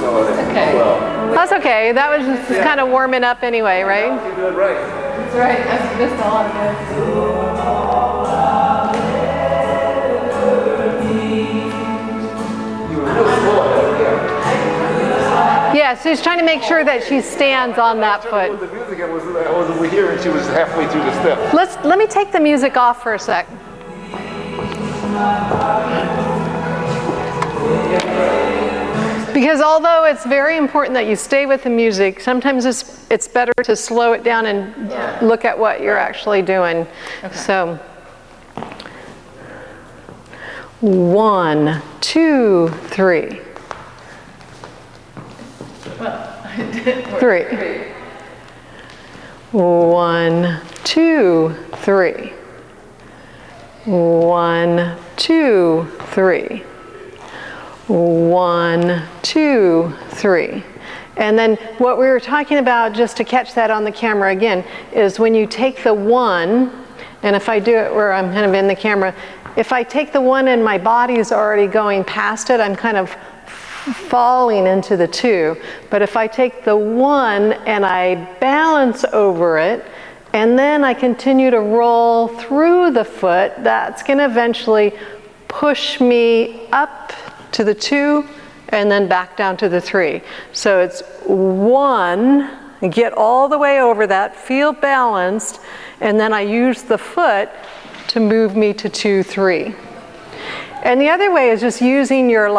Okay. Well. That's okay. That was just kind of warming up anyway, right? You do it right. That's right. I've missed a lot of this. You were real slow at that, yeah. Yeah, so she's trying to make sure that she stands on that foot. With the music, I was over here and she was halfway through the step. Let me take the music off for a sec. Because although it's very important that you stay with the music, sometimes it's better to slow it down and look at what you're actually doing. Okay. So, 1, 2, 3. Well, I did 3. 1, 2, 3. 1, 2, 3. 1, 2, 3. And then what we were talking about, just to catch that on the camera again, is when you take the 1, and if I do it where I'm kind of in the camera, if I take the 1 and my body is already going past it, I'm kind of falling into the 2. But if I take the 1 and I balance over it, and then I continue to roll through the foot, that's going to eventually push me up to the 2 and then back down to the 3. So it's 1, get all the way over that, feel balanced, and then I use the foot to move me to 2, 3. And the other way is just using your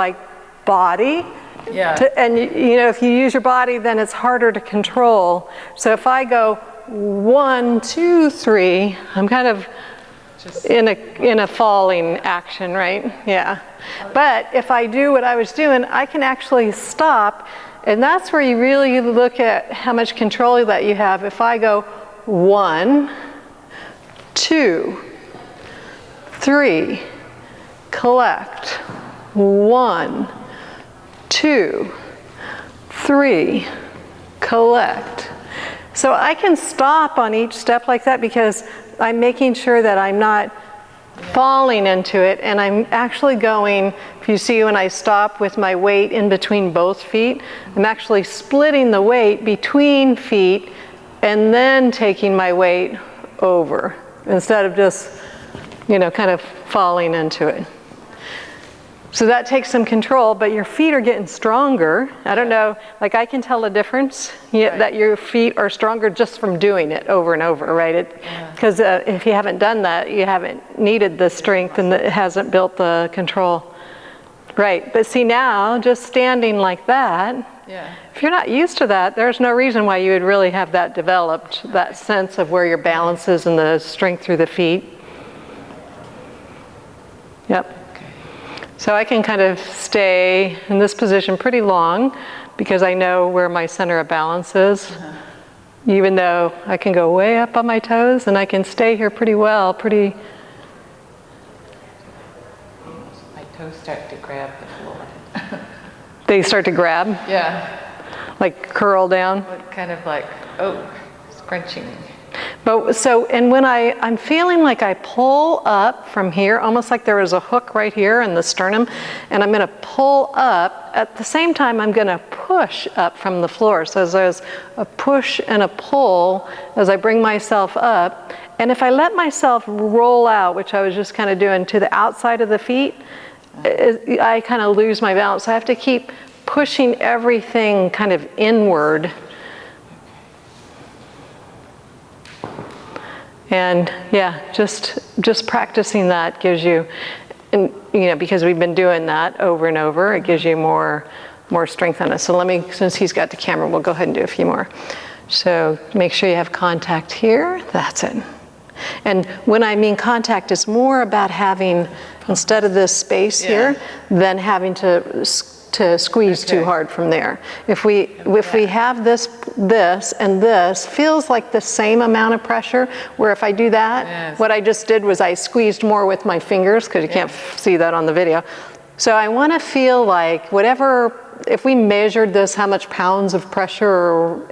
body. Yeah. And you know, if you use your body, then it's harder to control. So if I go 1, 2, 3, I'm kind of in a falling action, right? Yeah. But if I do what I was doing, I can actually stop, and that's where you really look at how much control that you have. If I go 1, 2, 3, collect, 1, 2, 3, collect. So I can stop on each step like that because I'm making sure that I'm not falling into it, and I'm actually going, if you see when I stop with my weight in between both feet, I'm actually splitting the weight between feet and then taking my weight over instead of just, you know, kind of falling into it. So that takes some control, but your feet are getting stronger. I don't know, like I can tell a difference that your feet are stronger just from doing it over and over, right? Because if you haven't done that, you haven't needed the strength and it hasn't built the control. Right, but see now, just standing like that, if you're not used to that, there's no reason why you would really have that developed, that sense of where your balance is and the strength through the feet. Yep. So I can kind of stay in this position pretty long because I know where my center of balance is. Even though I can go way up on my toes, and I can stay here pretty well, My toes start to grab the floor. They start to grab? Yeah. Like curl down? Kind of like, scrunching. But so, and when I'm feeling like I pull up from here, almost like there was a hook right here in the sternum, and I'm going to pull up. At the same time, I'm going to push up from the floor. So there's a push and a pull as I bring myself up. And if I let myself roll out, which I was just kind of doing to the outside of the feet, I kind of lose my balance. I have to keep pushing everything kind of inward. And yeah, just practicing that gives you, and you know, because we've been doing that over and over, it gives you more strength on it. So let me, since he's got the camera, we'll go ahead and do a few more. So make sure you have contact here. That's it. And when I mean contact, it's more about having, instead of this space here, than having to squeeze too hard from there. If we have this and this feels like the same amount of pressure, where if I do that, what I just did was I squeezed more with my fingers, because you can't see that on the video. So I want to feel like whatever, if we measured this, how much pounds of pressure,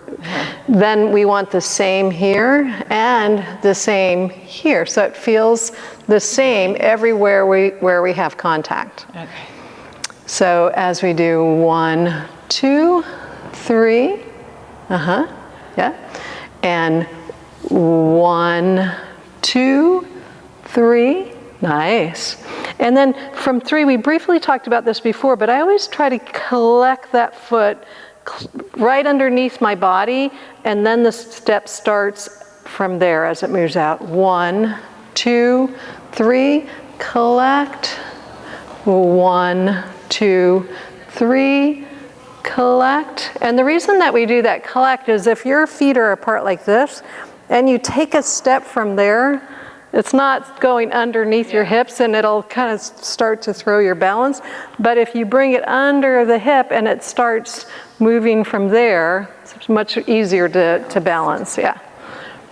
then we want the same here and the same here. So it feels the same everywhere where we have contact. Okay. So as we do 1, 2, 3. Yeah. And 1, 2, 3. Nice. And then from 3, we briefly talked about this before, but I always try to collect that foot right underneath my body, and then the step starts from there as it moves out. 1, 2, 3, collect. 1, 2, 3, collect. And the reason that we do that collect is if your feet are apart like this, and you take a step from there, it's not going underneath your hips and it'll kind of start to throw your balance. But if you bring it under the hip and it starts moving from there, it's much easier to balance, yeah,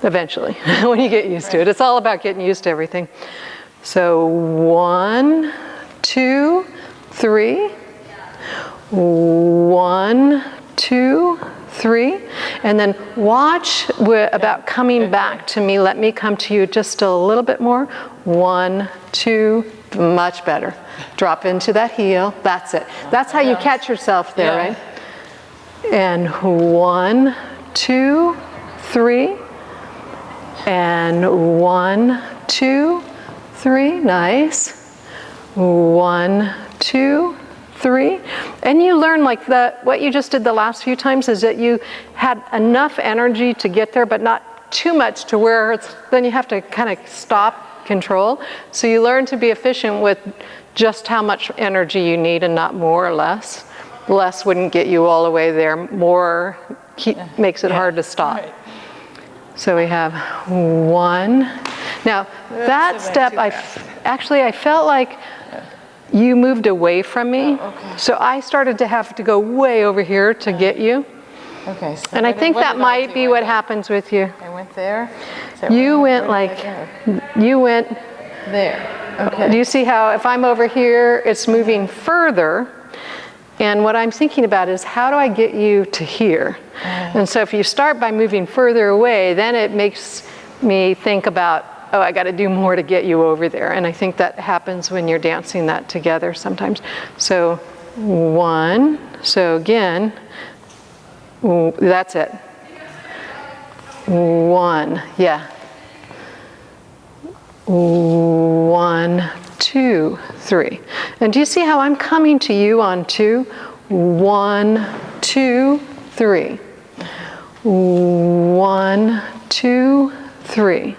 eventually, when you get used to it. It's all about getting used to everything. So 1, 2, 3. 1, 2, 3. And then watch about coming back to me. Let me come to you just a little bit more. 1, 2, much better. Drop into that heel. That's it. That's how you catch yourself there, right? And 1, 2, 3. And 1, 2, 3. Nice. 1, 2, 3. And you learn like what you just did the last few times is that you had enough energy to get there, but not too much to where then you have to kind of stop control. So you learn to be efficient with just how much energy you need and not more or less. Less wouldn't get you all the way there. More makes it hard to stop. Right. So we have 1. Now that step, I felt like you moved away from me. Oh, okay. So I started to have to go way over here to get you. Okay. So and I think that might be what happens with you. I went there. You went you went there. Okay. Do you see how if I'm over here, it's moving further? And what I'm thinking about is how do I get you to here? And so if you start by moving further away, then it makes me think about, oh, I got to do more to get you over there. And I think that happens when you're dancing that together sometimes. So 1, so again, that's it. 1, yeah. 1, 2, 3. And do you see how I'm coming to you on 2? 1, 2, 3. 1, 2, 3.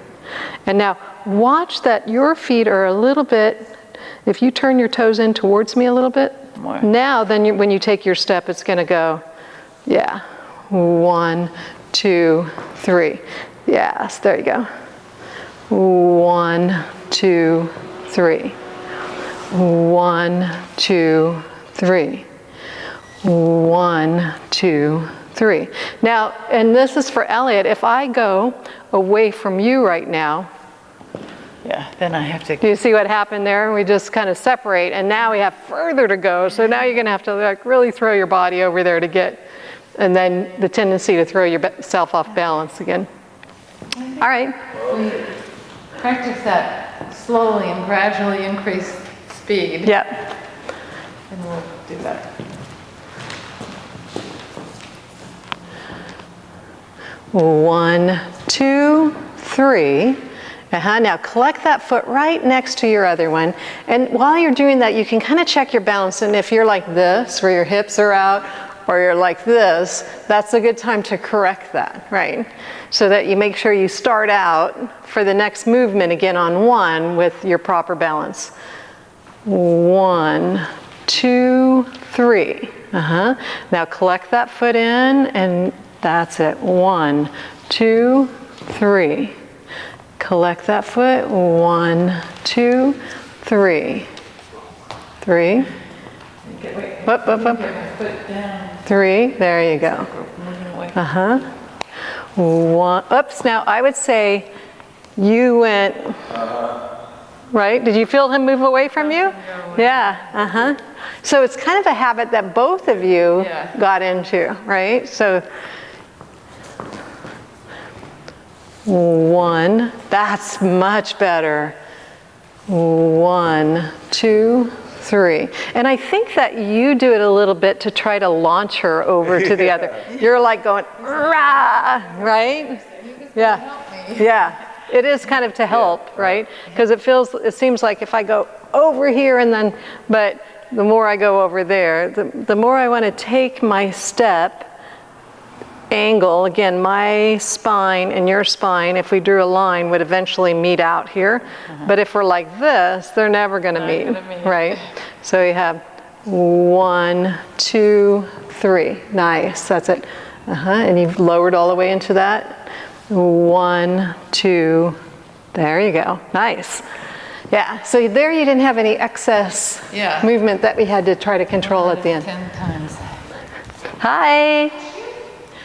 And now watch that your feet are a little bit, if you turn your toes in towards me a little bit, now then when you take your step, it's going to go, yeah, 1, 2, 3. Yes, there you go. 1, 2, 3. 1, 2, 3. 1, 2, 3. Now, and this is for Elliot, if I go away from you right now, yeah, then I have to. Do you see what happened there? We just kind of separate, and now we have further to go. So now you're going to have to like really throw your body over there to get, and then the tendency to throw yourself off balance again. All right. We practice that slowly and gradually increase speed. Yep. And we'll do that. One, 2, 3. Now collect that foot right next to your other one. And while you're doing that, you can kind of check your balance. And if you're like this, where your hips are out, or you're like this, that's a good time to correct that, right? So that you make sure you start out for the next movement again on 1 with your proper balance. 1, 2, 3. Now collect that foot in, and that's it. 1, 2, 3. Collect that foot. 1, 2, 3. 3. Up, up, up. 3. There you go. 1. Oops. Now I would say you went. Right? Did you feel him move away from you? Yeah. So it's kind of a habit that both of you got into, right? So 1. That's much better. 1, 2, 3. And I think that you do it a little bit to try to launch her over to the other. You're like going, rah, right? Yeah. Yeah. It is kind of to help, right? Because it seems like if I go over here and then, but the more I go over there, the more I want to take my step angle. Again, my spine and your spine, if we drew a line, would eventually meet out here. But if we're like this, they're never going to meet, right? So you have 1, 2, 3. Nice, that's it. And you've lowered all the way into that. 1, 2, there you go. Nice. Yeah, so there you didn't have any excess movement that we had to try to control at the end. 10 times. Hi.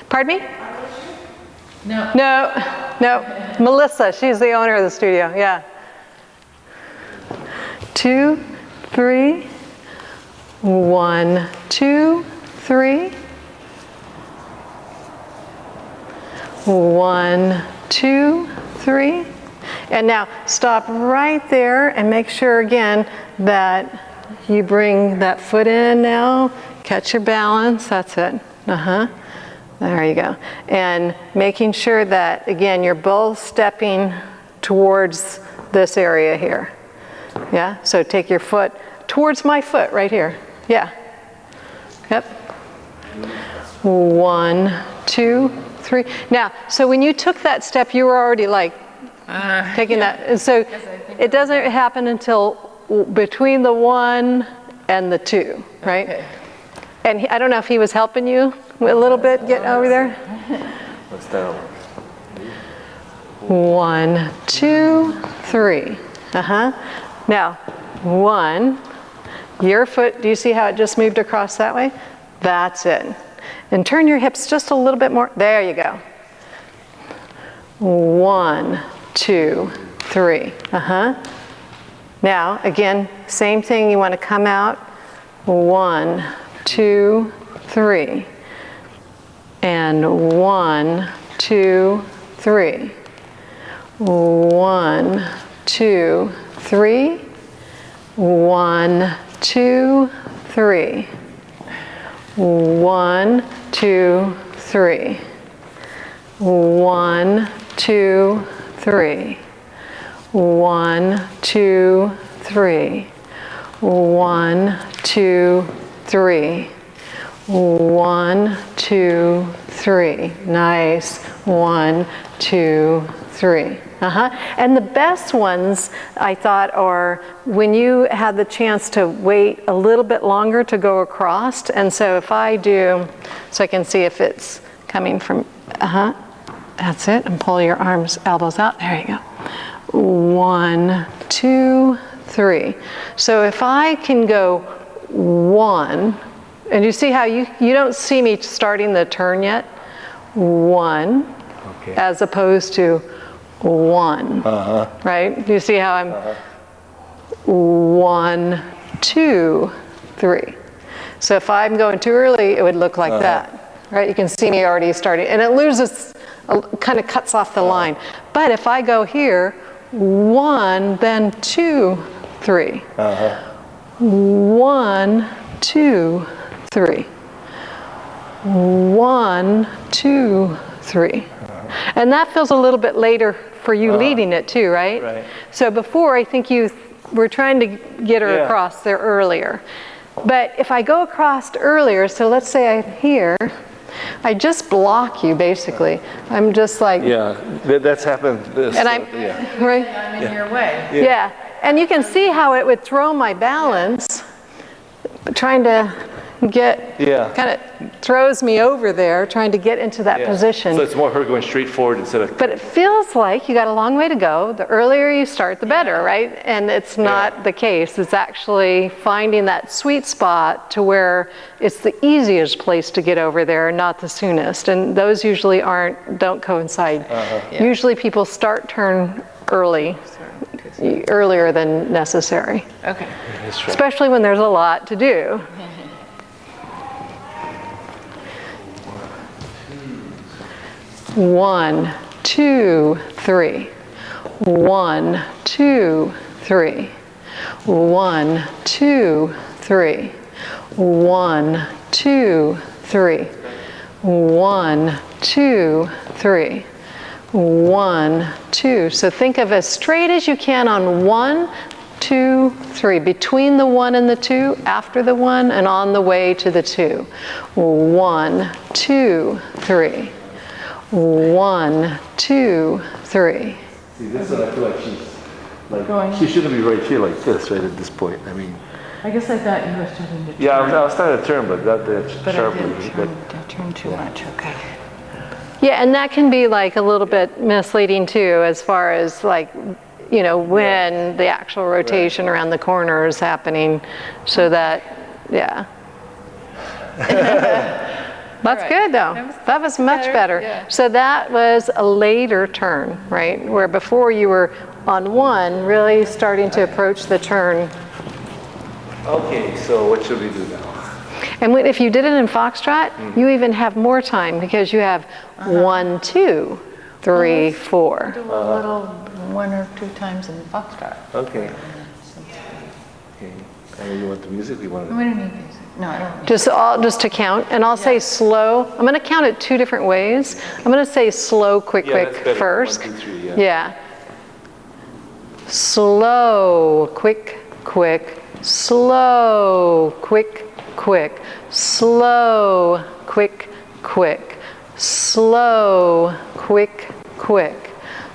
Pardon me? No. No. Melissa, she's the owner of the studio, yeah. 2, 3. 1, 2, 3. 1, 2, 3. And now stop right there and make sure again that you bring that foot in now, catch your balance, that's it. There you go. And making sure that, again, you're both stepping towards this area here. Yeah, so take your foot towards my foot right here. Yeah. Yep. 1, 2, 3. Now, so when you took that step, you were already like taking that. And so it doesn't happen until between the 1 and the 2, right? Okay. And I don't know if he was helping you a little bit get over there. What's that? 1, 2, 3. Now, 1. Your foot, do you see how it just moved across that way? That's it. And turn your hips just a little bit more. There you go. 1, 2, 3. Now, again, same thing. You want to come out. 1, 2, 3. And 1, 2, 3. 1, 2, 3. 1, 2, 3. 1, 2, 3. 1, 2, 3. 1, 2, 3. 1, 2, 3. 1, 2, 3. Nice. 1, 2, 3. And the best ones, I thought, are when you had the chance to wait a little bit longer to go across. And so if I do, so I can see if it's coming from, that's it. And pull your arms, elbows out. There you go. 1, 2, 3. So if I can go 1, and you see how you don't see me starting the turn yet? 1, as opposed to 1, right? You see how I'm 1, 2, 3. So if I'm going too early, it would look like that, right? You can see me already starting, and it loses, kind of cuts off the line. But if I go here, 1, then 2, 3. 1, 2, 3. 1, 2, 3. And that feels a little bit later for you leading it too, right? Right. So before, I think you were trying to get her across there earlier. But if I go across earlier, so let's say I'm here, I just block you basically. I'm just like... Yeah, that's happened. And I'm, right? I'm in your way. Yeah. And you can see how it would throw my balance, trying to get, kind of throws me over there, trying to get into that position. So it's more her going straight forward instead of... But it feels like you got a long way to go. The earlier you start, the better, right? And it's not the case. It's actually finding that sweet spot to where it's the easiest place to get over there, not the soonest. And those usually don't coincide. Usually people start turn early, earlier than necessary. Okay. Especially when there's a lot to do. One, 2, 3. 1, 2, 3. 1, 2, 3. 1, 2, 3. 1, 2, 3. 1, 2. So think of as straight as you can on 1, 2, 3. Between the 1 and the 2, after the 1, and on the way to the 2. 1, 2, 3. 1, 2, 3. See, this one I feel like she's like Going. she shouldn't be right here like this, right at this point. I mean, I guess I thought you were starting to turn. yeah, I was starting to turn, but that's But sharply. I turned too much, okay. Yeah, and that can be like a little bit misleading too, as far as like, you know, when the actual rotation around the corner is happening, so that, yeah. That's Right. good though. That was much better. yeah. So that was a later turn, right? Where before you were on 1, really starting to approach the turn. Okay, so what should we do now? And if you did it in Foxtrot, you even have more time because you have 1, 2, 3, 4. Do a little 1 or 2 times in the Foxtrot. Okay. Okay. And you want the music? You want We don't need music. No, I don't. Just to count, and I'll say slow. I'm going to count it 2 different ways. I'm going to say slow, quick, Yeah, quick that's better. first. 1, 2, 3, yeah. Yeah. Slow, quick, quick. Slow, quick, quick. Slow, quick, quick. Slow, quick, quick.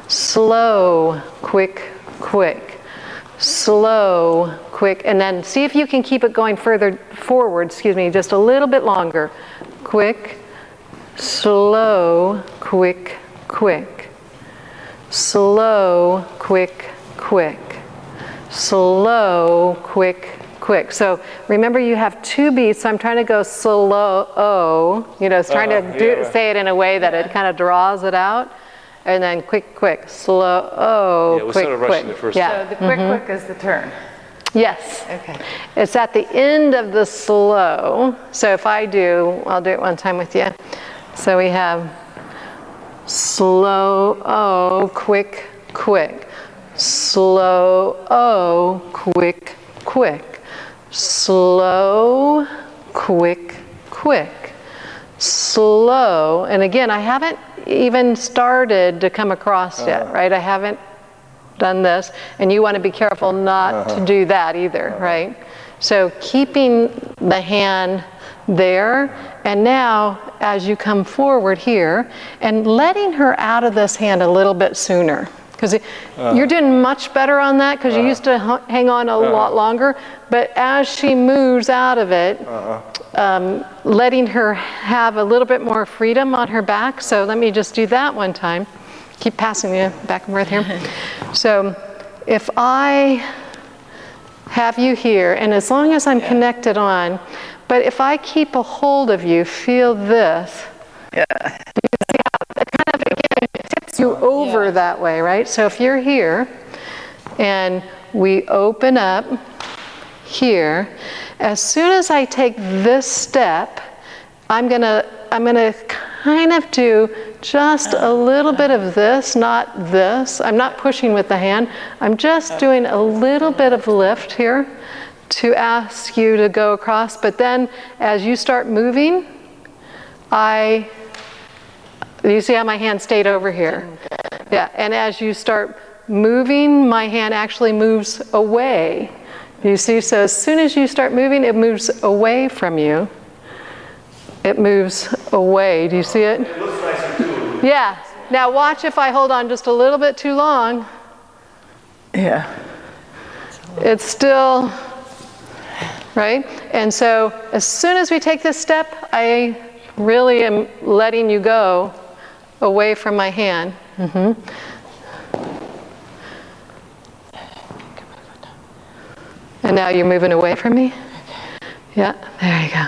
Slow, quick, quick. Slow, quick, and then see if you can keep it going further forward, just a little bit longer. Quick, slow, quick, quick. Slow, quick, quick. Slow, quick, quick. So remember you have 2 beats, so I'm trying to go slow, trying to say it in a way that it kind of draws it out. And then quick, quick, slow, Yeah, we're quick, sort of rushing quick. the first So the quick, quick is the turn. Yes. Okay. It's at the end of the slow. So if I'll do it one time with you. So we have slow, quick, quick. Slow, quick, quick. Slow, quick, quick. Slow, and again, I haven't even started to come across yet, right? I haven't done this, and you want to be careful not to do that either, right? So keeping the hand there, and now as you come forward here, and letting her out of this hand a little bit sooner. Because you're doing much better on that because you used to hang on a lot longer. But as she moves out of it, letting her have a little bit more freedom on her back. So let me just do that one time. Keep passing you back and forth here. So if I have you here, and as long as I'm connected on, but if I keep a hold of you, feel this. Yeah. You over that way, right? So if you're here and we open up here, as soon as I take this step, I'm gonna kind of do just a little bit of this, not this. I'm not pushing with the hand. I'm just doing a little bit of lift here to ask you to go across. But then as you start moving, you see how my hand stayed over here? Yeah, and as you start moving, my hand actually moves away. You see, so as soon as you start moving, it moves away from you. It moves away. Do you see it? It looks nicer too. Yeah. Now watch if I hold on just a little bit too long. Yeah. It's still, right? And so as soon as we take this step, I really am letting you go away from my hand. And now you're moving away from me? Yeah, there you go.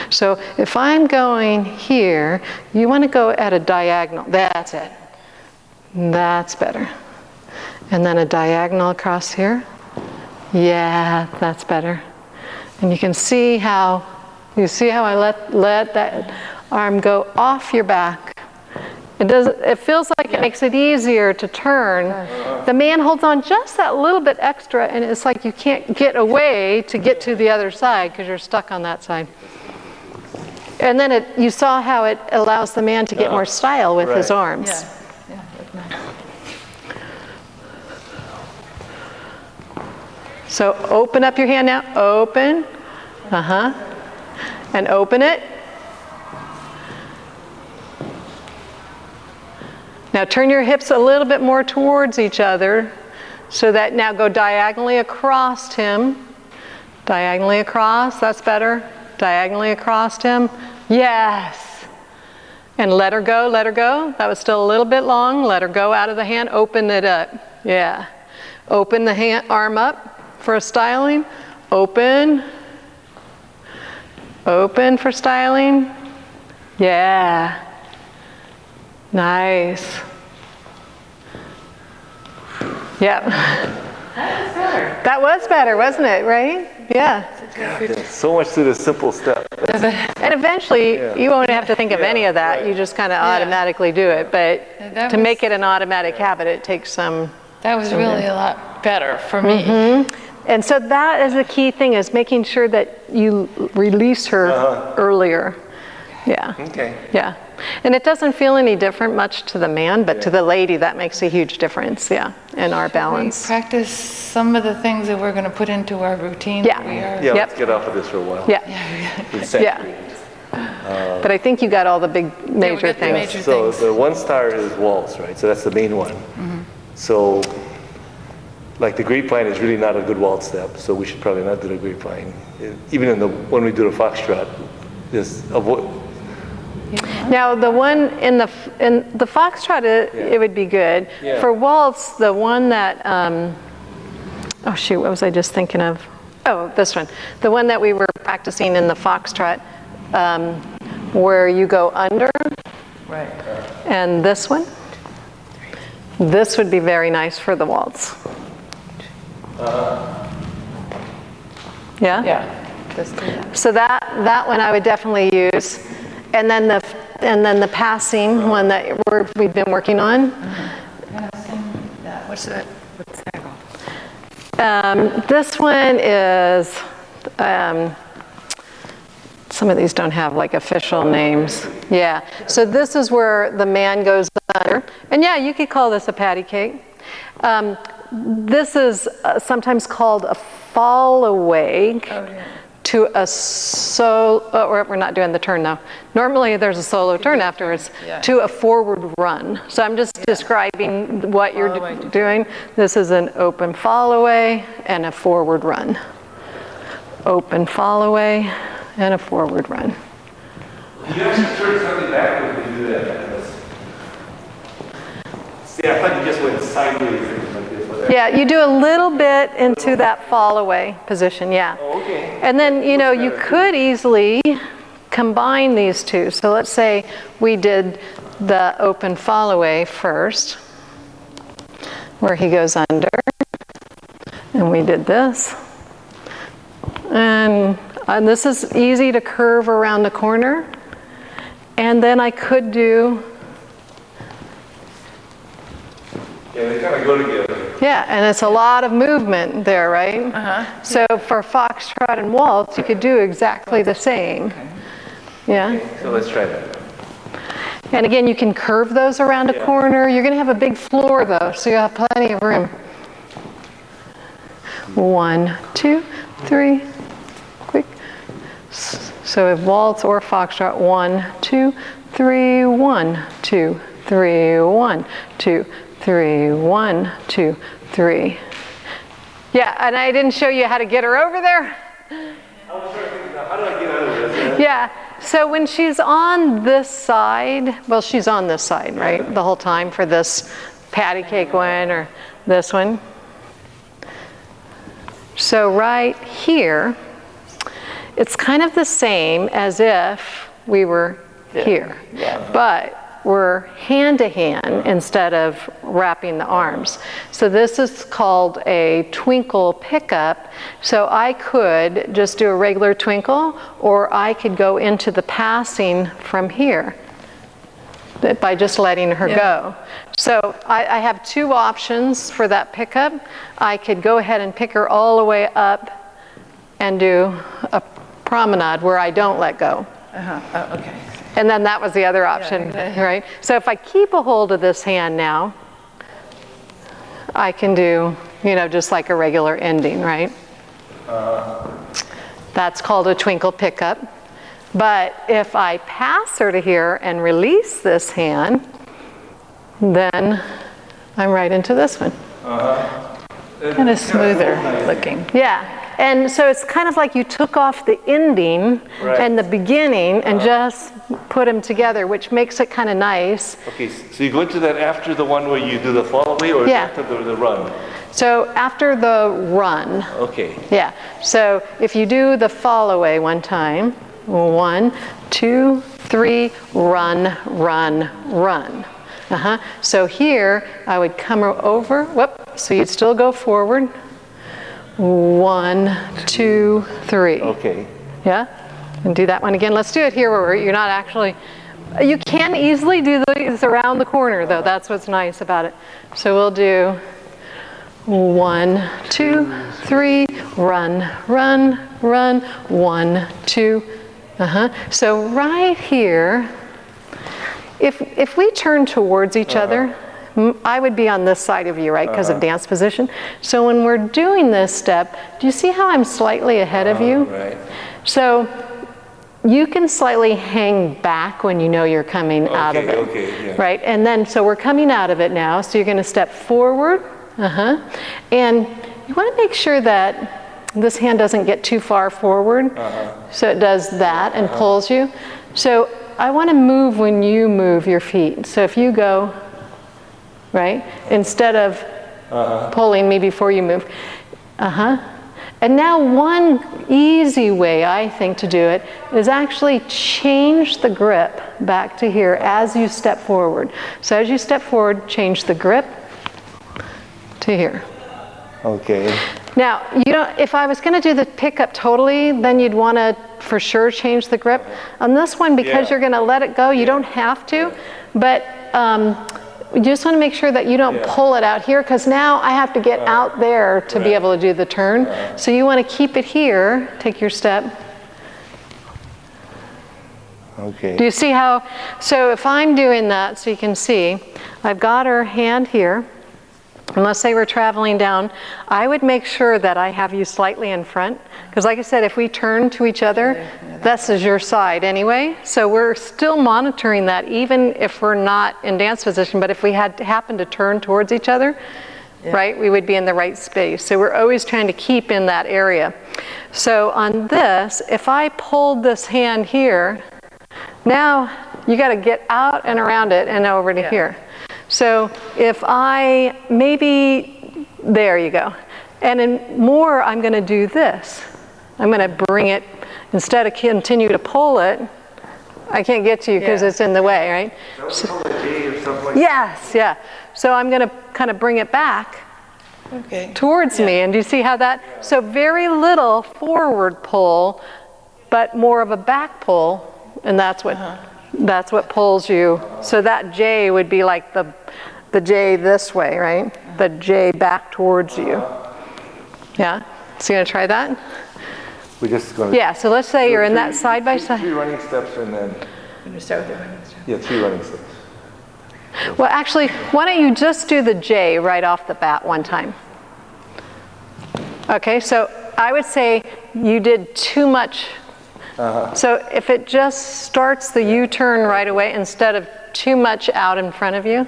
So if I'm going here, you want to go at a diagonal. That's it. That's better. And then a diagonal across here. Yeah, that's better. And you can see how I let that arm go off your back It feels like it makes it easier to turn. The man holds on just that little bit extra, and it's like you can't get away to get to the other side because you're stuck on that side. And then you saw how it allows the man to get more style with his arms. Yeah, that's nice. So open up your hand now. Open. And open it. Now turn your hips a little bit more towards each other so that now go diagonally across him. Diagonally across, that's better. Diagonally across him. Yes. And let her go, let her go. That was still a little bit long. Let her go out of the hand. Open it up. Yeah. Open the arm up for a styling. Open. Open for styling. Yeah. Nice. Yep. That was better. That was better, wasn't it? Right? Yeah. There's so much to this simple step. And eventually, you won't have to think of any of that. You just kind of automatically do it. But to make it an automatic habit, it takes some. That was really a lot better for me. And so that is the key thing, is making sure that you release her earlier. Yeah. Okay. Yeah. And it doesn't feel any different much to the man, but to the lady, that makes a huge difference, in our balance. We practice some of the things that we're going to put into our routine. Yeah. Yeah, let's get off of this for a while. Yeah. But I think you got all the big major things. So the one star is waltz, right? So that's the main one. So like the grapevine is really not a good waltz step, so we should probably not do the grapevine. Even when we do the foxtrot, just avoid. Now the one in the foxtrot, it would be good. For waltz, the one that, oh shoot, what was I just thinking of? Oh, this one. The one that we were practicing in the foxtrot, where you go under. Right. And this one. This would be very nice for the waltz. Yeah? Yeah. Let's do that. So that one I would definitely use. And then the passing one that we've been working on. What's that called? This one is, some of these don't have like official names. Yeah. So this is where the man goes under. And yeah, you could call this a patty cake. This is sometimes called a fall away. To a or we're not doing the turn now. Normally there's a solo turn afterwards, to a forward run. So I'm just describing what you're doing. This is an open fall away and a forward run. Open fall away and a forward run. You actually turn something backwards when you do that. See, I thought you just went sideways like this. Yeah, you do a little bit into that fall away position, Oh, okay. And then, you could easily combine these two. So let's say we did the open fall away first, where he goes under, and we did this. And this is easy to curve around the corner. And then I could do. Yeah, they kind of go together. Yeah, and it's a lot of movement there, right? So for foxtrot and waltz, you could do exactly the same. Yeah. Okay, so let's try that. And again, you can curve those around a corner. You're going to have a big floor, though, so you have plenty of room. 1, 2, 3. Quick. So if waltz or foxtrot, 1, 2, 3, 1, 2, 3, 1, 2, 3, 1, 2, 3. Yeah, and I didn't show you how to get her over there. I was trying to think about how do I get out of this? Yeah, so when she's on this side, well, she's on this side, right, the whole time for this patty cake one or this one. So right here, it's kind of the same as if we were here, but we're hand to hand instead of wrapping the arms. So this is called a twinkle pickup. So I could just do a regular twinkle, or I could go into the passing from here. by just letting her go. So I have two options for that pickup. I could go ahead and pick her all the way up and do a promenade where I don't let go. Oh, okay. And then that was the other option, right? So if I keep a hold of this hand now, I can do, you know, just like a regular ending, right? That's called a twinkle pickup. But if I pass her to here and release this hand, then I'm right into this one. Kind of smoother looking. Yeah. And so it's kind of like you took off the ending and the beginning and just put them together, which makes it kind of nice. Okay, so you go into that after the one where you do the fall away, or after the run? So after the run. Okay. Yeah. So if you do the fall away one time, 1, 2, 3, run, run, run. So here I would come over, so you'd still go forward. 1, 2, 3. Okay. Yeah? And do that one again. Let's do it here where you're not actually, you can easily do these around the corner though. That's what's nice about it. So we'll do 1, 2, 3, run, run, run, 1, 2. So right here, if we turn towards each other, I would be on this side of you, right, because of dance position. So when we're doing this step, do you see how I'm slightly ahead of you? Right. So you can slightly hang back when you know you're coming out of it, right? And then, so we're coming out of it now, so you're going to step forward, and you want to make sure that this hand doesn't get too far forward, so it does that and pulls you. So I want to move when you move your feet. So if you go, right, instead of pulling me before you move. And now one easy way, I think, to do it is actually change the grip back to here as you step forward. So as you step forward, change the grip to here. Okay. Now, you don't, if I was going to do the pickup totally, then you'd want to for sure change the grip. On this one, because you're going to let it go, you don't have to, but you just want to make sure that you don't pull it out here, because now I have to get out there to be able to do the turn. So you want to keep it here, take your step. Okay. Do you see how, so if I'm doing that, so you can see, I've got her hand here, and let's say we're traveling down, I would make sure that I have you slightly in front, because like I said, if we turn to each other, this is your side anyway, so we're still monitoring that even if we're not in dance position, but if we had happen to turn towards each other, right, we would be in the right space. So we're always trying to keep in that area. So on this, if I pulled this hand here, now you got to get out and around it and over to here. So if I, maybe, there you go. And in more, I'm going to do this. I'm going to bring it, instead of continue to pull it, I can't get to you because it's in the way, right? So, yes, yeah. So I'm going to kind of bring it back towards me. And do you see how that, so very little forward pull, but more of a back pull, and that's what that's what pulls you. So that J would be like the J this way, right? The J back towards you. Yeah? So you gonna try that? We're just going to... Yeah, so let's say you're in that side by side. 3 running steps and then... Can you start with the running step? Yeah, 3 running steps. Well, actually, why don't you just do the J right off the bat one time? Okay, so I would say you did too much. So if it just starts the U-turn right away instead of too much out in front of you.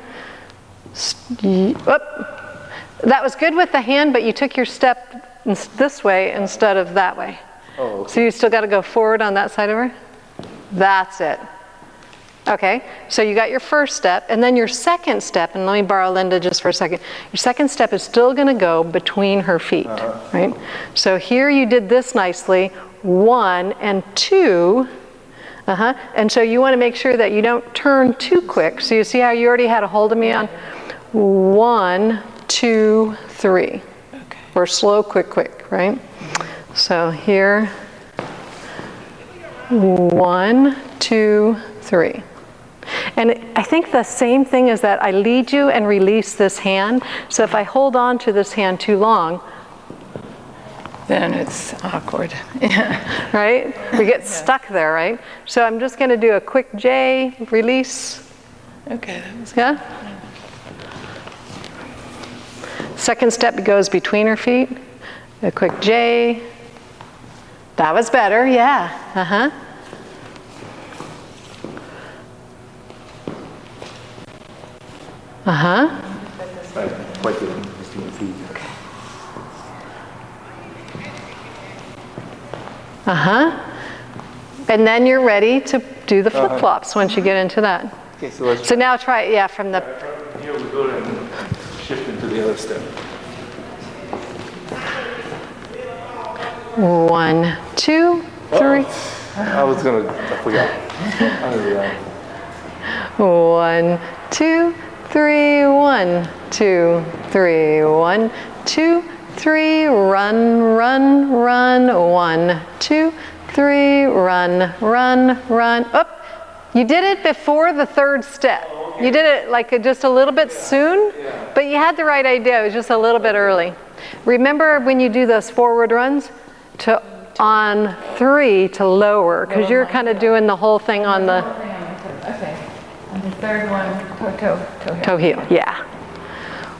That was good with the hand, but you took your step this way instead of that way. Oh, okay. So you still got to go forward on that side over? That's it. Okay, so you got your first step, and then your second step, and let me borrow Linda just for a second. Your second step is still going to go between her feet, right? So here you did this nicely, 1 and 2, and so you want to make sure that you don't turn too quick. So you see how you already had a hold of me on 1, 2, 3, or slow, quick, quick, right? So here, 1, 2, 3. And I think the same thing is that I lead you and release this hand. So if I hold on to this hand too long, Then it's awkward. right? We get stuck there, right? So I'm just going to do a quick J, release. Okay, that was Yeah? Second step goes between her feet. A quick J. That was better, yeah. Uh-huh. Uh-huh. Quite good. Just doing feet. Uh-huh. And then you're ready to do the flip-flops once you get into that. Okay, so let's So now try it, yeah, from the, here we go and shift into the other step. 1, 2, 3. I forgot. I'm gonna do that. 1, 2, 3, 1, 2, 3, 1, 2, 3, run, run, run, 1, 2, 3, run, run, run. Oop, you did it before the third step. You did it like just a little bit soon, but you had the right idea. It was just a little bit early. Remember when you do those forward runs, to on 3 to lower, because you're kind of doing the whole thing on the Okay. And the third one, toe heel. toe heel. Yeah.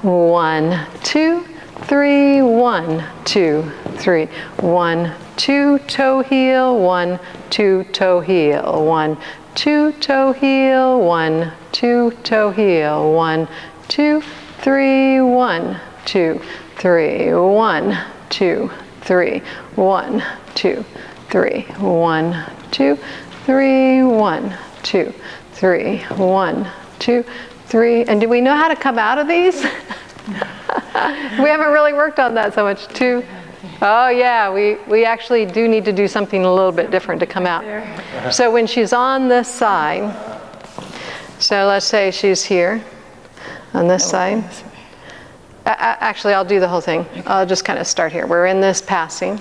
1, 2, 3, 1, 2, 3, 1, 2, toe heel, 1, 2, toe heel, 1, 2, toe heel, 1, 2, toe heel, 1, 2, 3, 1, 2, 3, 1, 2, 3, 1, 2, 3, 1, 2, 3, 1, 2, 3, 1, 2, 3. And do we know how to come out of these? We haven't really worked on that so much. 2. Oh yeah, we actually do need to do something a little bit different to come out. So when she's on this side, so let's say she's here on this side. Actually, I'll do the whole thing. I'll just kind of start here. We're in this passing.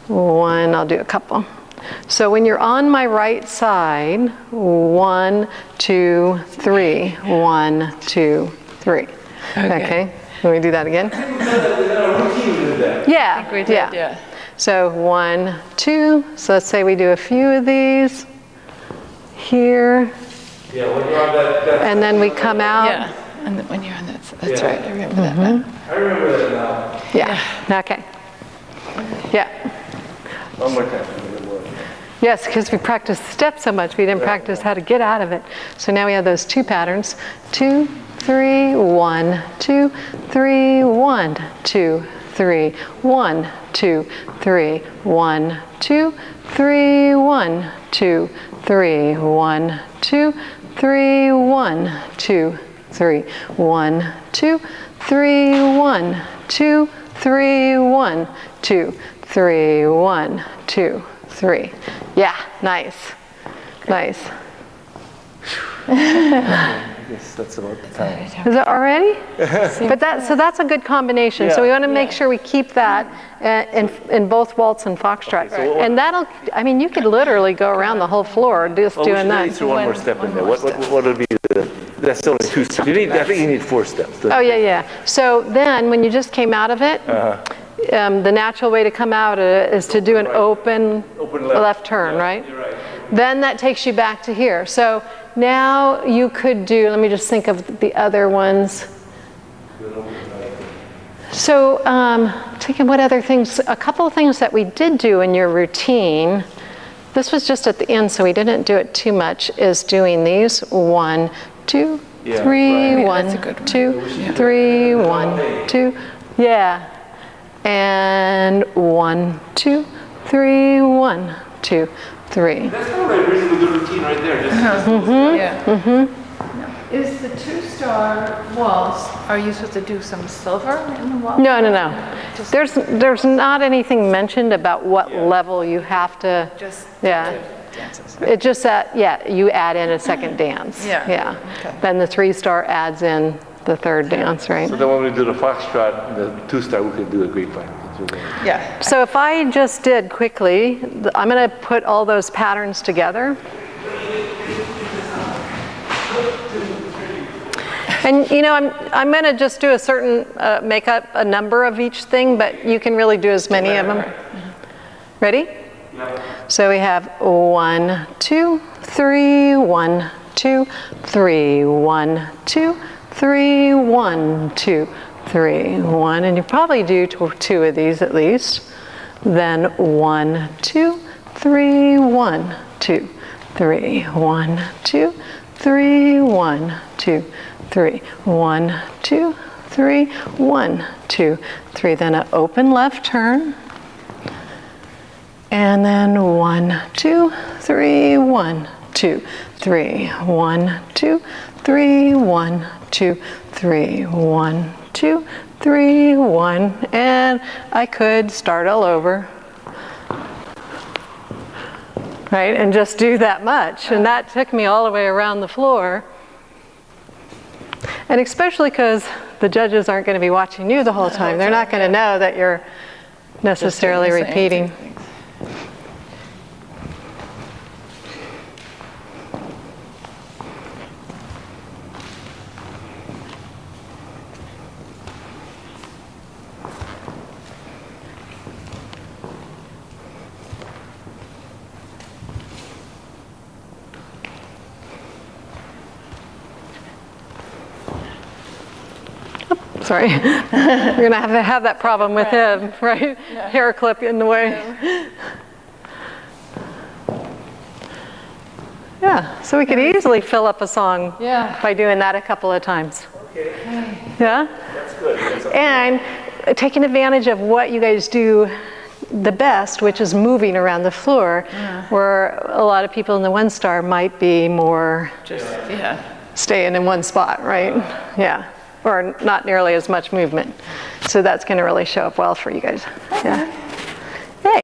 1, I'll do a couple. So when you're on my right side, 1, 2, 3, 1, 2, 3. Okay. Can we do that again? Yeah. I think we did, yeah. So 1, 2. So let's say we do a few of these here. Yeah, when you're on that. And then we come out. Yeah, and when you're on that, that's right, I remember that now. I remember that now. Yeah. Okay. Yeah. One more time. Yes, because we practiced steps so much, we didn't practice how to get out of it. So now we have those 2 patterns. 2, 3, 1, 2, 3, 1, 2, 3, 1, 2, 3, 1, 2, 3, 1, 2, 3, 1, 2, 3, 1, 2, 3, 1, 2, 3, 1, 2, 3, 1, 2, 3, 1, 2, 3. Yeah, nice. Nice. Yes, that's about the time. Is it already? But that's a good combination. So we want to make sure we keep that in both waltz and foxtrot. And that'll, I mean, you could literally go around the whole floor just doing We should that. throw one more step in there. What would be that's only 2 steps. I think you need 4 steps. Oh, yeah. So then when you just came out of it, the natural way to come out is to do an open left turn, right? You're right. Then that takes you back to here. So now you could do, let me just think of the other ones. So thinking what other things, a couple of things that we did do in your routine, this was just at the end, so we didn't do it too much, is doing these. 1, 2, 3, 1, 2, 3, 1, 2. Yeah. And 1, 2, 3, 1, 2, 3. That's kind of like really good routine right there. Yeah. Is the 2-star waltz, are you supposed to do some silver in the waltz? No. There's not anything mentioned about what level you have to. Just dances. It's just that, you add in a second dance. Yeah. Okay. Then the 3-star adds in the third dance, right? So then when we do the foxtrot, the 2-star, we could do a grapevine. Yeah. So if I just did quickly, I'm going to put all those patterns together. And you know, I'm going to just do a certain, make up a number of each thing, but you can really do as many of them. Ready? Yeah. So we have 1, 2, 3, 1, 2, 3, 1, 2, 3, 1, 2, 3, 1, and you probably do two of these at least. Then 1, 2, 3, 1, 2, 3, 1, 2, 3, 1, 2, 3, 1, 2, 3, 1, 2, 3. Then an open left turn. And then 1, 2, 3, 1, 2, 3, 1, 2, 3, 1, 2, 3, 1, 2, 3, 1. And I could start all over. Right, and just do that much. And that took me all the way around the floor. And especially because the judges aren't going to be watching you the whole time. They're not going to know that you're necessarily repeating. Sorry, you're going to have that problem with him, right? Yeah. Hair clip in the way. Yeah, so we could easily fill up a song by doing that a couple of times. Okay. Yeah? That's good. And taking advantage of what you guys do the best, which is moving around the floor, where a lot of people in the 1 star might be more just staying in one spot, right? Yeah. Or not nearly as much movement. So that's going to really show up well for you guys. Yeah.